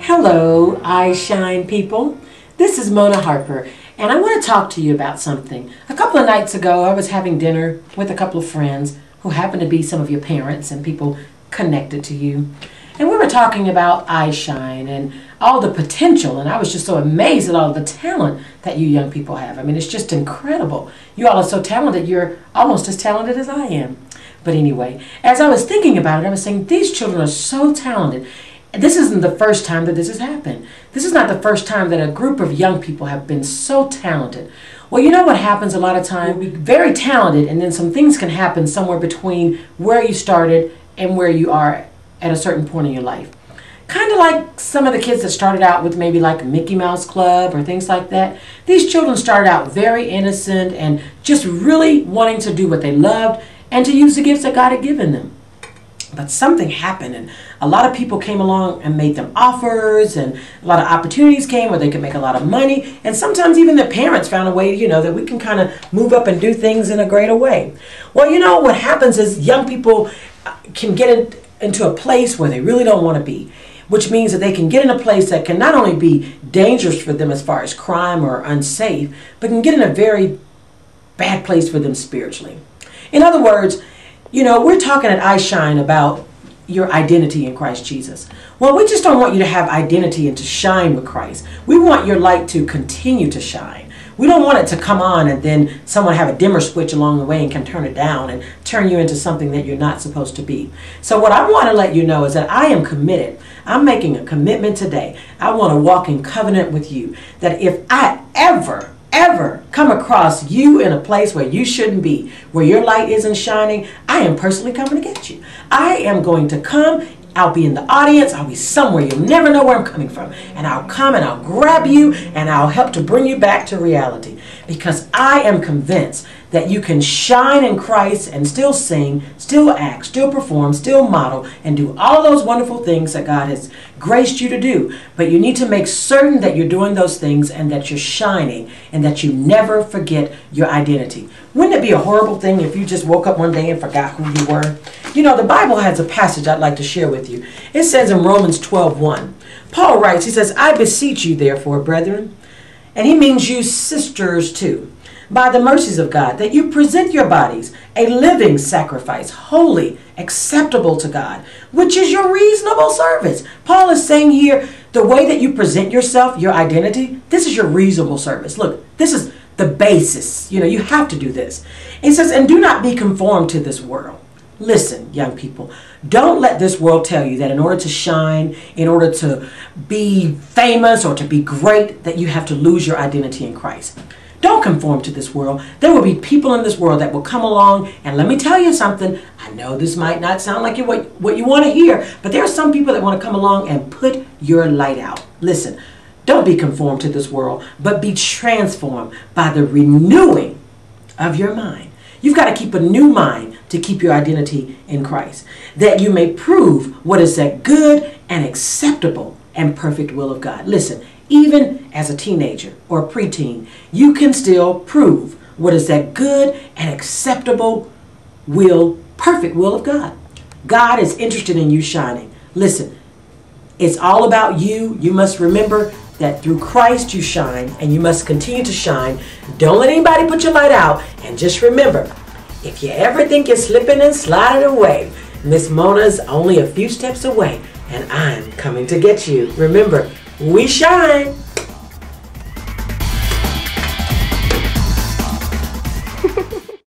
Hello, I Shine people. This is Mona Harper, and I want to talk to you about something. A couple of nights ago, I was having dinner with a couple of friends who happen to be some of your parents and people connected to you. And we were talking about I Shine and all the potential, and I was just so amazed at all the talent that you young people have. I mean, it's just incredible. You all are so talented, you're almost as talented as I am. But anyway, as I was thinking about it, I was saying these children are so talented. This isn't the first time that this has happened. This is not the first time that a group of young people have been so talented. Well, you know what happens a lot of time? We're very talented, and then some things can happen somewhere between where you started and where you are at a certain point in your life. Kind of like some of the kids that started out with maybe like a Mickey Mouse Club or things like that. These children started out very innocent and just really wanting to do what they loved and to use the gifts that God had given them. But something happened, and a lot of people came along and made them offers, and a lot of opportunities came where they could make a lot of money, and sometimes even their parents found a way, that we can kind of move up and do things in a greater way. Well, what happens is young people can get into a place where they really don't want to be, which means that they can get in a place that can not only be dangerous for them as far as crime or unsafe, but can get in a very bad place for them spiritually. In other words, we're talking at I Shine about your identity in Christ Jesus. Well, we just don't want you to have identity and to shine with Christ. We want your light to continue to shine. We don't want it to come on and then someone have a dimmer switch along the way and can turn it down and turn you into something that you're not supposed to be. So what I want to let you know is that I am committed. I'm making a commitment today. I want to walk in covenant with you that if I ever come across you in a place where you shouldn't be, where your light isn't shining, I am personally coming to get you. I am going to come. I'll be in the audience. I'll be somewhere. You'll never know where I'm coming from. And I'll come and I'll grab you and I'll help to bring you back to reality. Because I am convinced that you can shine in Christ and still sing, still act, still perform, still model, and do all of those wonderful things that God has graced you to do. But you need to make certain that you're doing those things and that you're shining and that you never forget your identity. Wouldn't it be a horrible thing if you just woke up one day and forgot who you were? The Bible has a passage I'd like to share with you. It says in Romans 12:1, Paul writes, he says, I beseech you therefore, brethren, and he means you sisters too, by the mercies of God, that you present your bodies a living sacrifice, holy, acceptable to God, which is your reasonable service. Paul is saying here, the way that you present yourself, your identity, this is your reasonable service. Look, this is the basis. You have to do this. It says, and do not be conformed to this world. Listen, young people, don't let this world tell you that in order to shine, in order to be famous or to be great, that you have to lose your identity in Christ. Don't conform to this world. There will be people in this world that will come along, and let me tell you something. I know this might not sound like what you want to hear, but there are some people that want to come along and put your light out. Listen, don't be conformed to this world, but be transformed by the renewing of your mind. You've got to keep a new mind to keep your identity in Christ, that you may prove what is that good and acceptable and perfect will of God. Listen, even as a teenager or a preteen, you can still prove what is that good and acceptable perfect will of God. God is interested in you shining. Listen, it's all about you. You must remember that through Christ you shine, and you must continue to shine. Don't let anybody put your light out. And just remember, if you ever think you're slipping and sliding away, Miss Mona's only a few steps away, and I'm coming to get you. Remember, we shine.